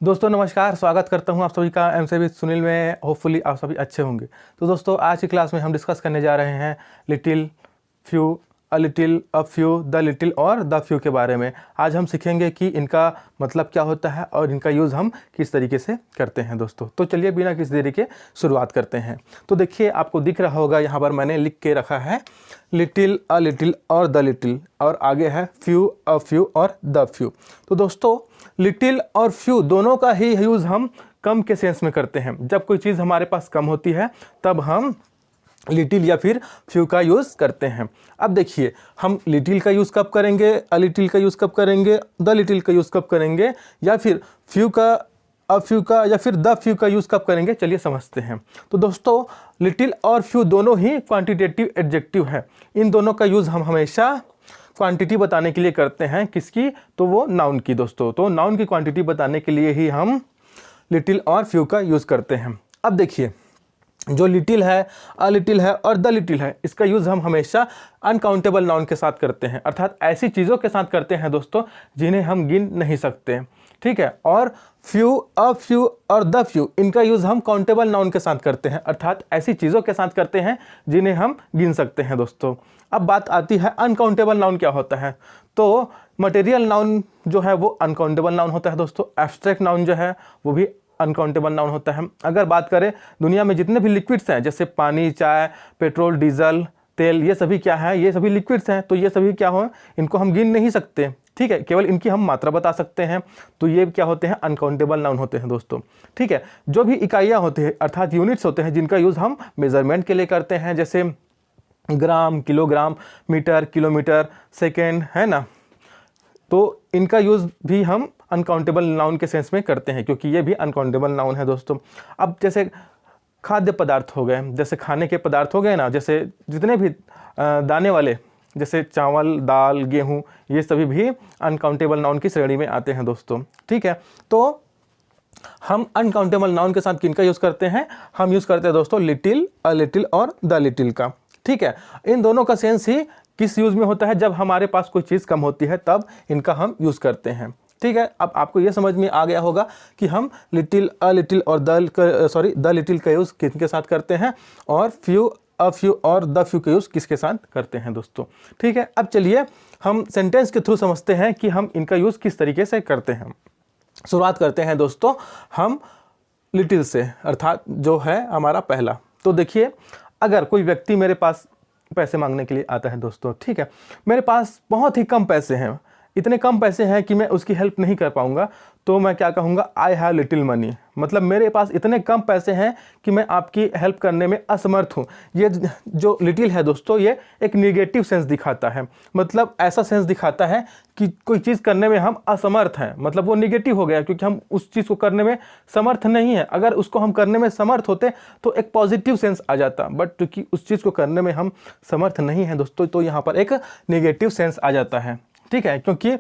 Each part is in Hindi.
दोस्तों नमस्कार, स्वागत करता हूं आप सभी का एमसे विद सुनील में। होपफुली आप सभी अच्छे होंगे। तो दोस्तों आज की क्लास में हम डिस्कस करने जा रहे हैं little, few, a little, a few, the little और द फ्यू के बारे में। आज हम सीखेंगे कि इनका मतलब क्या होता है और इनका यूज़ हम किस तरीके से करते हैं दोस्तों। तो चलिए बिना किसी देरी के शुरुआत करते हैं। तो देखिए आपको दिख रहा होगा यहाँ पर मैंने लिख के रखा है लिटिल, अ लिटिल और द लिटिल, और आगे है फ्यू, अ फ्यू और द फ्यू। तो दोस्तों लिटिल और फ्यू दोनों का ही यूज़ हम कम के सेंस में करते हैं। जब कोई चीज़ हमारे पास कम होती है तब हम लिटिल या फिर फ्यू का यूज़ करते हैं। अब देखिए हम लिटिल का यूज़ कब करेंगे, अ लिटिल का यूज़ कब करेंगे, द लिटिल का यूज़ कब करेंगे, या फिर फ्यू का, अ फ्यू का, या फिर द फ्यू का यूज़ कब करेंगे, चलिए समझते हैं। तो दोस्तों लिटिल और फ्यू दोनों ही क्वांटिटेटिव एडजेक्टिव है। इन दोनों का यूज़ हम हमेशा क्वांटिटी बताने के लिए करते हैं। किसकी? तो वो नाउन की दोस्तों। तो नाउन की क्वांटिटी बताने के लिए ही हम लिटिल और फ्यू का यूज़ करते हैं। अब देखिए जो लिटिल है, अ लिटिल है और द लिटिल है, इसका यूज़ हम हमेशा अनकाउंटेबल नाउन के साथ करते हैं, अर्थात ऐसी चीज़ों के साथ करते हैं दोस्तों जिन्हें हम गिन नहीं सकते, ठीक है। और फ्यू, अ फ्यू और द फ्यू, इनका यूज़ हम काउंटेबल नाउन के साथ करते हैं, अर्थात ऐसी चीज़ों के साथ करते हैं जिन्हें हम गिन सकते हैं दोस्तों। अब बात आती है अनकाउंटेबल नाउन क्या होता है। तो मटेरियल नाउन जो है वो अनकाउंटेबल नाउन होता है दोस्तों। एब्स्ट्रैक्ट नाउन जो है वो भी अनकाउंटेबल नाउन होता है। अगर बात करें दुनिया में जितने भी लिक्विड्स हैं, जैसे पानी, चाय, पेट्रोल, डीजल, तेल, ये सभी क्या है, ये सभी लिक्विड्स हैं। तो ये सभी क्या हो, इनको हम गिन नहीं सकते, ठीक है, केवल इनकी हम मात्रा बता सकते हैं। तो ये क्या होते हैं, अनकाउंटेबल नाउन होते हैं दोस्तों, ठीक है। जो भी इकाइयाँ होती हैं अर्थात यूनिट्स होते हैं जिनका यूज़ हम मेजरमेंट के लिए करते हैं, जैसे ग्राम, किलोग्राम, मीटर, किलोमीटर, सेकेंड, है ना। तो इनका यूज़ भी हम अनकाउंटेबल नाउन के सेंस में करते हैं क्योंकि ये भी अनकाउंटेबल नाउन है दोस्तों। अब जैसे खाद्य पदार्थ हो गए, जैसे खाने के पदार्थ हो गए ना, जैसे जितने भी दाने वाले, जैसे चावल, दाल, गेहूँ, ये सभी भी अनकाउंटेबल नाउन की श्रेणी में आते हैं दोस्तों, ठीक है। तो हम अनकाउंटेबल नाउन के साथ किनका यूज़ करते हैं, हम यूज़ करते हैं दोस्तों लिटिल, अ लिटिल और द लिटिल का, ठीक है। इन दोनों का सेंस ही किस यूज़ में होता है, जब हमारे पास कोई चीज़ कम होती है तब इनका हम यूज़ करते हैं, ठीक है। अब आपको ये समझ में आ गया होगा कि हम लिटिल, अ लिटिल और द लिटिल का यूज़ किसके साथ करते हैं, और फ्यू, अ फ्यू और द फ्यू का यूज़ किसके साथ करते हैं दोस्तों, ठीक है। अब चलिए हम सेंटेंस के थ्रू समझते हैं कि हम इनका यूज़ किस तरीके से करते हैं। शुरुआत करते हैं दोस्तों हम लिटिल से, अर्थात जो है हमारा पहला। तो देखिए अगर कोई व्यक्ति मेरे पास पैसे मांगने के लिए आता है दोस्तों, ठीक है, मेरे पास बहुत ही कम पैसे हैं, इतने कम पैसे हैं कि मैं उसकी हेल्प नहीं कर पाऊंगा, तो मैं क्या कहूँगा, आई हैव लिटिल मनी, मतलब मेरे पास इतने कम पैसे हैं कि मैं आपकी हेल्प करने में असमर्थ हूँ। ये जो लिटिल है दोस्तों ये एक निगेटिव सेंस दिखाता है, मतलब ऐसा सेंस दिखाता है कि कोई चीज़ करने में हम असमर्थ हैं, मतलब वो निगेटिव हो गया क्योंकि हम उस चीज़ को करने में समर्थ नहीं है। अगर उसको हम करने में समर्थ होते तो एक पॉजिटिव सेंस आ जाता, बट क्योंकि उस चीज़ को करने में हम समर्थ नहीं हैं दोस्तों, तो यहाँ पर एक निगेटिव सेंस आ जाता है, ठीक है, क्योंकि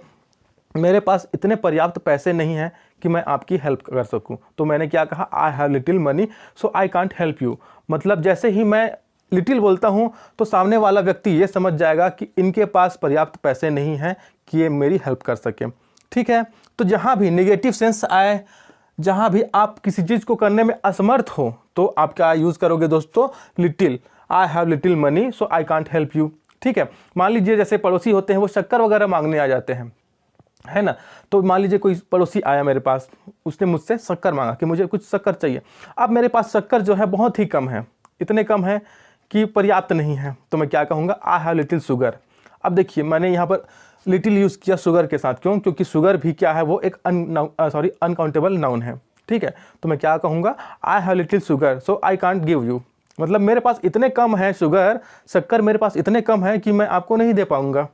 मेरे पास इतने पर्याप्त पैसे नहीं हैं कि मैं आपकी हेल्प कर सकूं। तो मैंने क्या कहा, I have little money so I can't help you, मतलब जैसे ही मैं लिटिल बोलता हूं तो सामने वाला व्यक्ति ये समझ जाएगा कि इनके पास पर्याप्त पैसे नहीं हैं कि ये मेरी हेल्प कर सकें, ठीक है। तो जहां भी नेगेटिव सेंस आए, जहां भी आप किसी चीज़ को करने में असमर्थ हो, तो आप क्या यूज़ करोगे दोस्तों, little, I have little money so I can't help you, ठीक है। मान लीजिए जैसे पड़ोसी होते हैं वो शक्कर वगैरह मांगने आ जाते हैं, है ना। तो मान लीजिए कोई पड़ोसी आया मेरे पास, उसने मुझसे शक्कर मांगा कि मुझे कुछ शक्कर चाहिए। अब मेरे पास शक्कर जो है बहुत ही कम है, इतने कम है कि पर्याप्त नहीं है, तो मैं क्या कहूँगा, आई हैव लिटिल शुगर। अब देखिए मैंने यहाँ पर लिटिल यूज़ किया शुगर के साथ, क्यों, क्योंकि शुगर भी क्या है, वो एक अनकाउंटेबल नाउन है, ठीक है। तो मैं क्या कहूँगा, I have little sugar so I can't give you, मतलब मेरे पास इतने कम है शुगर, शक्कर मेरे पास इतने कम है कि मैं आपको नहीं दे पाऊँगा,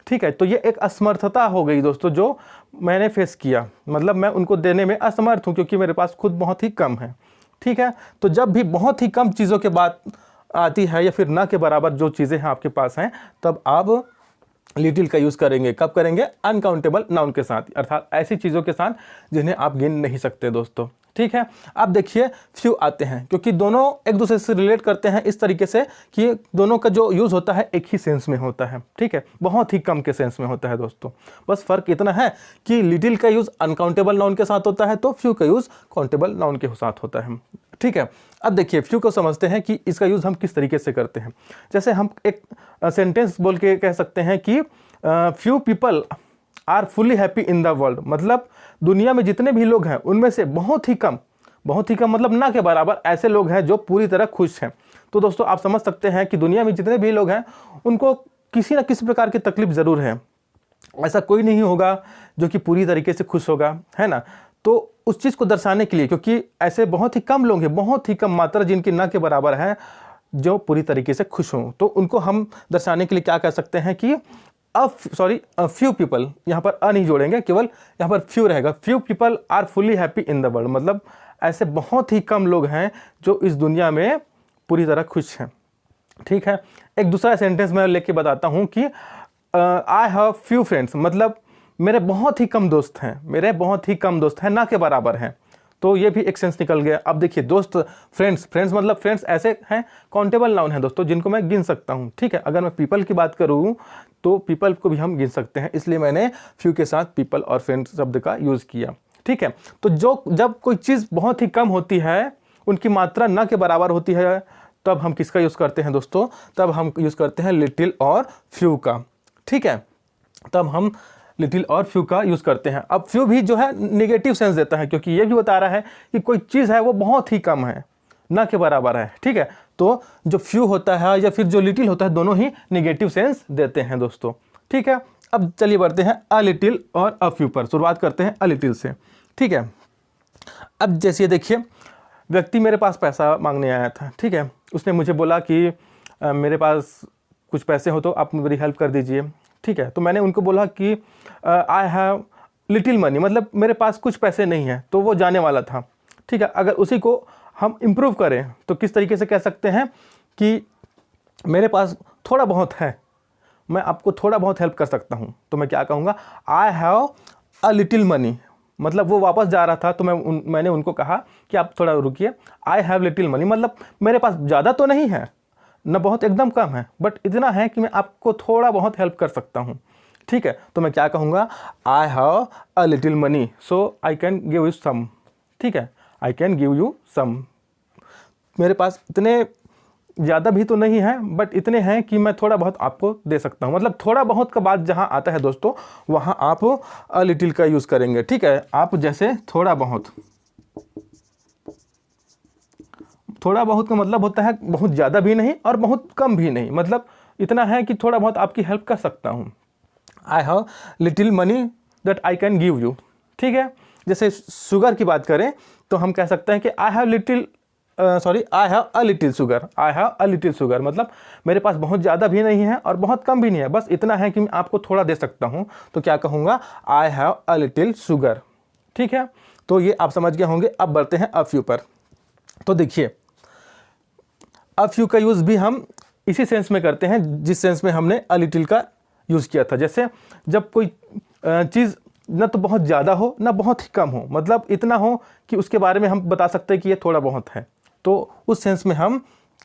ठीक है। तो ये एक असमर्थता हो गई दोस्तों जो मैंने फेस किया, मतलब मैं उनको देने में असमर्थ हूँ क्योंकि मेरे पास खुद बहुत ही कम है, ठीक है। तो जब भी बहुत ही कम चीज़ों के बात आती है या फिर ना के बराबर जो चीज़ें हैं आपके पास हैं, तब आप लिटिल का यूज़ करेंगे। कब करेंगे, अनकाउंटेबल नाउन के साथ, अर्थात ऐसी चीज़ों के साथ जिन्हें आप गिन नहीं सकते दोस्तों, ठीक है। अब देखिए फ्यू आते हैं, क्योंकि दोनों एक दूसरे से रिलेट करते हैं इस तरीके से कि दोनों का जो यूज़ होता है एक ही सेंस में होता है, ठीक है, बहुत ही कम के सेंस में होता है दोस्तों। बस फ़र्क इतना है कि लिटिल का यूज़ अनकाउंटेबल नाउन के साथ होता है, तो फ्यू का यूज़ काउंटेबल नाउन के साथ होता है, ठीक है। अब देखिए फ्यू को समझते हैं कि इसका यूज़ हम किस तरीके से करते हैं। जैसे हम एक सेंटेंस बोल के कह सकते हैं कि few people are fully happy in the world, मतलब दुनिया में जितने भी लोग हैं उनमें से बहुत ही कम मतलब ना के बराबर ऐसे लोग हैं जो पूरी तरह खुश हैं। तो दोस्तों आप समझ सकते हैं कि दुनिया में जितने भी लोग हैं उनको किसी न किसी प्रकार की तकलीफ ज़रूर है, ऐसा कोई नहीं होगा जो कि पूरी तरीके से खुश होगा, है ना। तो उस चीज़ को दर्शाने के लिए, क्योंकि ऐसे बहुत ही कम लोग हैं, बहुत ही कम मात्रा जिनकी ना के बराबर है जो पूरी तरीके से खुश हों, तो उनको हम दर्शाने के लिए क्या कह सकते हैं कि फ्यू पीपल, यहाँ पर अ नहीं जोड़ेंगे, केवल यहाँ पर फ्यू रहेगा। Few people are fully happy in the world, मतलब ऐसे बहुत ही कम लोग हैं जो इस दुनिया में पूरी तरह खुश हैं, ठीक है। एक दूसरा सेंटेंस मैं लेके बताता हूँ कि आई हैव फ्यू फ्रेंड्स, मतलब मेरे बहुत ही कम दोस्त हैं, ना के बराबर हैं। तो ये भी एक सेंस निकल गया। अब देखिए दोस्त, फ्रेंड्स मतलब फ्रेंड्स ऐसे हैं, काउंटेबल नाउन है दोस्तों, जिनको मैं गिन सकता हूँ, ठीक है। अगर मैं पीपल की बात करूँ तो पीपल को भी हम गिन सकते हैं, इसलिए मैंने फ्यू के साथ पीपल और फ्रेंड्स शब्द का यूज़ किया, ठीक है। तो जब कोई चीज़ बहुत ही कम होती है, उनकी मात्रा ना के बराबर होती है, तब हम किसका यूज़ करते हैं दोस्तों? तब हम यूज़ करते हैं लिटिल और फ्यू का, ठीक है। तब हम लिटिल और फ्यू का यूज़ करते हैं। अब फ्यू भी जो है निगेटिव सेंस देता है, क्योंकि ये भी बता रहा है कि कोई चीज़ है वो बहुत ही कम है, ना के बराबर है, ठीक है। तो जो फ्यू होता है या फिर जो लिटिल होता है, दोनों ही निगेटिव सेंस देते हैं दोस्तों, ठीक है। अब चलिए बढ़ते हैं अ लिटिल और अ फ्यू पर। शुरुआत करते हैं अ लिटिल से, ठीक है। अब जैसे देखिए व्यक्ति मेरे पास पैसा मांगने आया था, ठीक है। उसने मुझे बोला कि मेरे पास कुछ पैसे हो तो आप मेरी हेल्प कर दीजिए, ठीक है। तो मैंने उनको बोला कि आई हैव लिटिल मनी, मतलब मेरे पास कुछ पैसे नहीं है, तो वो जाने वाला था, ठीक है। अगर उसी को हम इम्प्रूव करें तो किस तरीके से कह सकते हैं कि मेरे पास थोड़ा बहुत है, मैं आपको थोड़ा बहुत हेल्प कर सकता हूँ। तो मैं क्या कहूँगा? I have a little money, मतलब वो वापस जा रहा था तो मैंने उनको कहा कि आप थोड़ा रुकिए, आई हैव लिटिल मनी, मतलब मेरे पास ज़्यादा तो नहीं है ना, बहुत एकदम कम है, बट इतना है कि मैं आपको थोड़ा बहुत हेल्प कर सकता हूँ, ठीक है। तो मैं क्या कहूँगा? I have a little money so I can give you some, ठीक है, I can give you some. मेरे पास इतने ज़्यादा भी तो नहीं है, बट इतने हैं कि मैं थोड़ा बहुत आपको दे सकता हूँ। मतलब थोड़ा बहुत का बात जहाँ आता है दोस्तों, वहाँ आप अ लिटिल का यूज़ करेंगे, ठीक है। आप जैसे थोड़ा बहुत का मतलब होता है बहुत ज़्यादा भी नहीं और बहुत कम भी नहीं, मतलब इतना है कि थोड़ा बहुत आपकी हेल्प कर सकता हूँ। I have little money that I can give you, ठीक है। जैसे शुगर की बात करें तो हम कह सकते हैं कि आई have a little sugar, I have a little sugar, मतलब मेरे पास बहुत ज़्यादा भी नहीं है और बहुत कम भी नहीं है, बस इतना है कि मैं आपको थोड़ा दे सकता हूँ। तो क्या कहूँगा? I have a little sugar, ठीक है। तो ये आप समझ गए होंगे। अब बढ़ते हैं अ फ्यू पर। तो देखिए अ फ्यू का यूज़ भी हम इसी सेंस में करते हैं जिस सेंस में हमने अ लिटिल का यूज़ किया था। जैसे जब कोई चीज़ ना तो बहुत ज़्यादा हो ना बहुत ही कम हो, मतलब इतना हो कि उसके बारे में हम बता सकते हैं कि ये थोड़ा बहुत है, तो उस सेंस में हम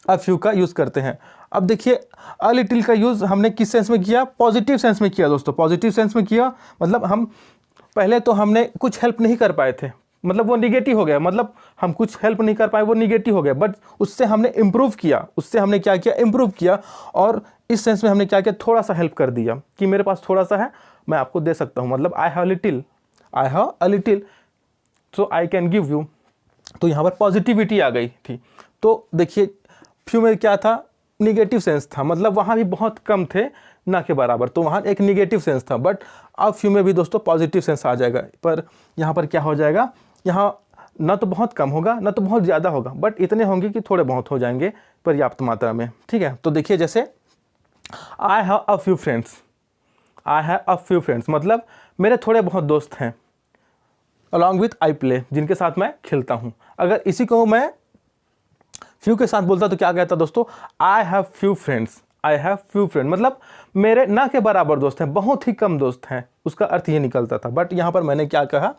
अ फ्यू का यूज़ करते हैं। अब देखिए अ लिटिल का यूज़ हमने किस सेंस में किया? पॉजिटिव सेंस में किया दोस्तों, पॉजिटिव सेंस में किया। मतलब हम पहले तो हमने कुछ हेल्प नहीं कर पाए थे, मतलब वो निगेटिव हो गया, मतलब हम कुछ हेल्प नहीं कर पाए, वो निगेटिव हो गया, बट उससे हमने इम्प्रूव किया, उससे हमने क्या किया? इम्प्रूव किया। और इस सेंस में हमने क्या किया? थोड़ा सा हेल्प कर दिया कि मेरे पास थोड़ा सा है, मैं आपको दे सकता हूँ, मतलब आई have a little so I can give you. तो यहाँ पर पॉजिटिविटी आ गई थी। तो देखिए फ्यू में क्या था? निगेटिव सेंस था, मतलब वहाँ भी बहुत कम थे ना के बराबर, तो वहाँ एक निगेटिव सेंस था। बट अब फ्यू में भी दोस्तों पॉजिटिव सेंस आ जाएगा, पर यहाँ पर क्या हो जाएगा? यहाँ ना तो बहुत कम होगा ना तो बहुत ज़्यादा होगा, बट इतने होंगे कि थोड़े बहुत हो जाएंगे पर्याप्त मात्रा में, ठीक है। तो देखिए जैसे आई have a few friends, I have a few friends, मतलब मेरे थोड़े बहुत दोस्त हैं, अलॉन्ग विथ आई प्ले, जिनके साथ मैं खेलता हूँ। अगर इसी को मैं फ्यू के साथ बोलता तो क्या कहता दोस्तों? I have few friends, I have few friend, मतलब मेरे ना के बराबर दोस्त हैं, बहुत ही कम दोस्त हैं, उसका अर्थ ये निकलता था। बट यहाँ पर मैंने क्या कहा?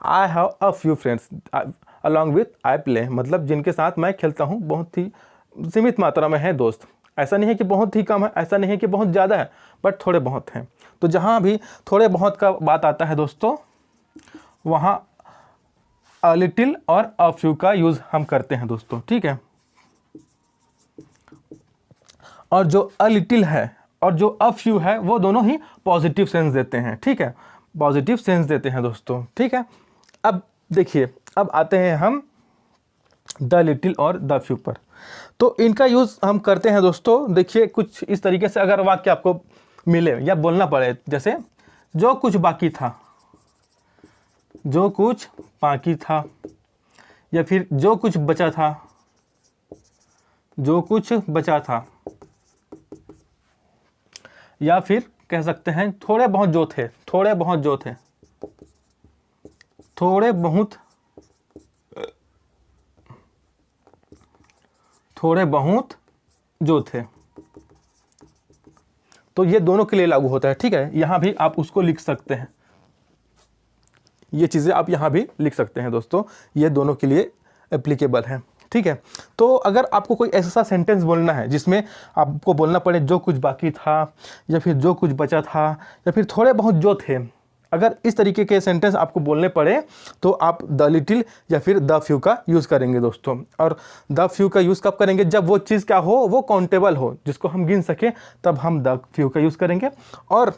आई have a few friends, along with I play, मतलब जिनके साथ मैं खेलता हूँ बहुत ही सीमित मात्रा में है दोस्त। ऐसा नहीं है कि बहुत ही कम है, ऐसा नहीं है कि बहुत ज़्यादा है, बट थोड़े बहुत हैं। तो जहाँ भी थोड़े बहुत का बात आता है दोस्तों, वहाँ अ लिटिल और अ फ्यू का यूज़ हम करते हैं दोस्तों, ठीक है। और जो अ लिटिल है और जो अ फ्यू है वो दोनों ही पॉजिटिव सेंस देते हैं, ठीक है, पॉजिटिव सेंस देते हैं दोस्तों, ठीक है। अब देखिए, अब आते हैं हम द लिटिल और द फ्यू पर। तो इनका यूज़ हम करते हैं दोस्तों, देखिए कुछ इस तरीके से अगर वाक्य आपको मिले या बोलना पड़े, जैसे जो कुछ बाकी था, जो कुछ बाकी था, या फिर जो कुछ बचा था, जो कुछ बचा था, या फिर कह सकते हैं थोड़े बहुत जो थे, थोड़े बहुत जो थे, थोड़े बहुत, थोड़े बहुत जो थे। तो ये दोनों के लिए लागू होता है, ठीक है। यहां भी आप उसको लिख सकते हैं, ये चीज़ें आप यहाँ भी लिख सकते हैं दोस्तों, ये दोनों के लिए एप्लीकेबल है, ठीक है। तो अगर आपको कोई ऐसा सेंटेंस बोलना है जिसमें आपको बोलना पड़े जो कुछ बाकी था, या फिर जो कुछ बचा था, या फिर थोड़े बहुत जो थे, अगर इस तरीके के सेंटेंस आपको बोलने पड़े तो आप द लिटिल या फिर द फ्यू का यूज़ करेंगे दोस्तों। और द फ्यू का यूज़ कब करेंगे? जब वो चीज़ क्या हो, वो काउंटेबल हो, जिसको हम गिन सकें, तब हम द फ्यू का यूज़ करेंगे। और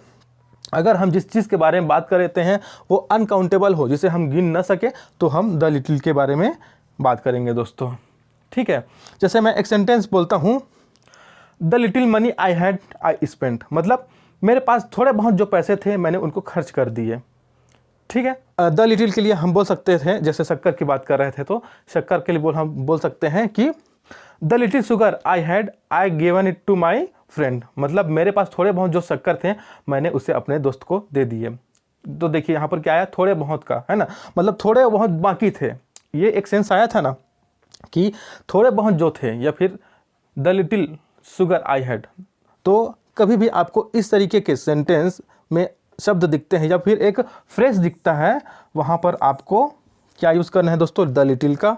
अगर हम जिस चीज़ के बारे में बात कर रहे हैं वो अनकाउंटेबल हो, जिसे हम गिन ना सके, तो हम द लिटिल के बारे में बात करेंगे दोस्तों, ठीक है। जैसे मैं एक सेंटेंस बोलता हूँ, the little money I had I spent, मतलब मेरे पास थोड़े बहुत जो पैसे थे मैंने उनको खर्च कर दिए, ठीक है। द लिटिल के लिए हम बोल सकते थे, जैसे शक्कर की बात कर रहे थे तो शक्कर के लिए हम बोल सकते हैं कि the little sugar I had I given it to my friend, मतलब मेरे पास थोड़े बहुत जो शक्कर थे मैंने उसे अपने दोस्त को दे दिए। तो देखिए यहाँ पर क्या आया, थोड़े बहुत का, है ना, मतलब थोड़े बहुत बाकी थे, ये एक सेंस आया था ना कि थोड़े बहुत जो थे, या फिर the little sugar I had. तो कभी भी आपको इस तरीके के सेंटेंस में शब्द दिखते हैं या फिर एक फ्रेज दिखता है, वहाँ पर आपको क्या यूज़ करना है दोस्तों, द लिटिल का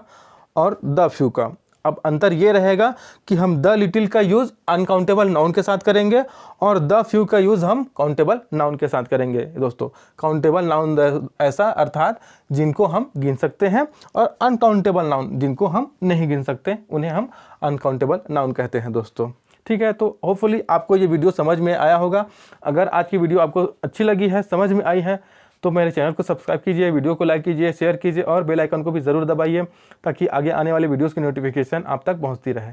और द फ्यू का। अब अंतर ये रहेगा कि हम द लिटिल का यूज़ अनकाउंटेबल नाउन के साथ करेंगे और द फ्यू का यूज़ हम काउंटेबल नाउन के साथ करेंगे दोस्तों। काउंटेबल नाउन ऐसा अर्थात जिनको हम गिन सकते हैं, और अनकाउंटेबल नाउन जिनको हम नहीं गिन सकते, उन्हें हम अनकाउंटेबल नाउन कहते हैं दोस्तों, ठीक है। तो होपफुली आपको ये वीडियो समझ में आया होगा। अगर आज की वीडियो आपको अच्छी लगी है, समझ में आई है, तो मेरे चैनल को सब्सक्राइब कीजिए, वीडियो को लाइक कीजिए, शेयर कीजिए और बेल आइकन को भी ज़रूर दबाइए, ताकि आगे आने वाले वीडियोस की नोटिफिकेशन आप तक पहुंचती रहे।